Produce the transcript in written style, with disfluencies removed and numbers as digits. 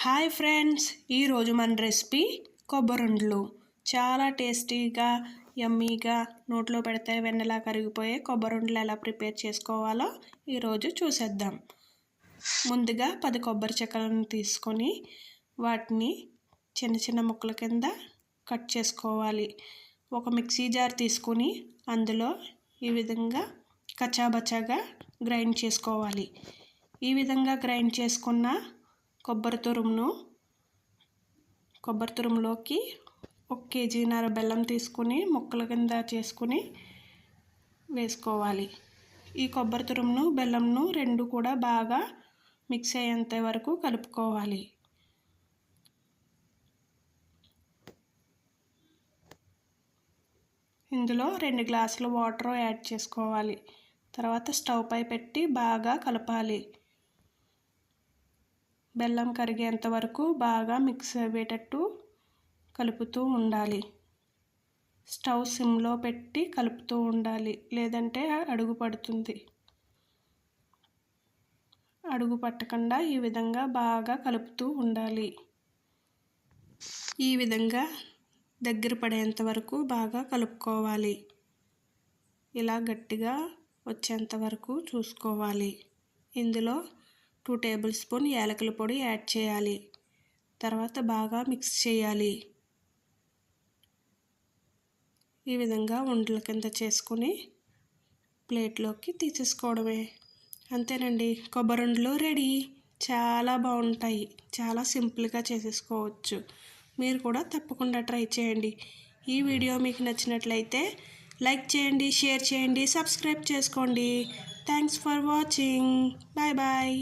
Hi friends, ఈరోజు మన recipe కొబ్బరుండలు. చాలా టేస్టీగా యమ్మీగా నోట్లో పెడితే వెన్నలా కరిగిపోయే కొబ్బరుండలు ఎలా ప్రిపేర్ చేసుకోవాలో ఈరోజు చూసేద్దాం. ముందుగా 10 కొబ్బరి చెక్కలను తీసుకొని వాటిని చిన్న చిన్న ముక్కల కింద కట్ చేసుకోవాలి. ఒక మిక్సీ జార్ తీసుకొని అందులో ఈ విధంగా కచ్చాబచ్చాగా గ్రైండ్ చేసుకోవాలి. ఈ విధంగా గ్రైండ్ చేసుకున్న కొబ్బరి తురుములోకి 1 కేజీన్నర బెల్లం తీసుకుని ముక్కల కింద చేసుకుని వేసుకోవాలి. ఈ కొబ్బరి తురుమును బెల్లంను రెండు కూడా బాగా మిక్స్ అయ్యేంత వరకు కలుపుకోవాలి. ఇందులో 2 గ్లాసుల వాటర్ యాడ్ చేసుకోవాలి. తర్వాత స్టవ్ పై పెట్టి బాగా కలపాలి. బెల్లం కరిగేంత వరకు బాగా మిక్స్ అయ్యేటట్టు కలుపుతూ ఉండాలి. స్టవ్ సిమ్లో పెట్టి కలుపుతూ ఉండాలి, లేదంటే అడుగు పడుతుంది. అడుగు పట్టకుండా ఈ విధంగా బాగా కలుపుతూ ఉండాలి. ఈ విధంగా దగ్గర పడేంత వరకు బాగా కలుపుకోవాలి. ఇలా గట్టిగా వచ్చేంత వరకు చూసుకోవాలి. ఇందులో 2 టేబుల్ స్పూన్ యాలకుల పొడి యాడ్ చేయాలి. తర్వాత బాగా మిక్స్ చేయాలి. ఈ విధంగా ఉండల కింద చేసుకుని ప్లేట్లోకి తీసేసుకోవడమే. అంతేనండి, కొబ్బరుండలు రెడీ. చాలా బాగుంటాయి. చాలా సింపుల్గా చేసేసుకోవచ్చు. మీరు కూడా తప్పకుండా ట్రై చేయండి. ఈ వీడియో మీకు నచ్చినట్లయితే లైక్ చేయండి, షేర్ చేయండి, సబ్స్క్రైబ్ చేసుకోండి. Thanks for watching. Bye bye.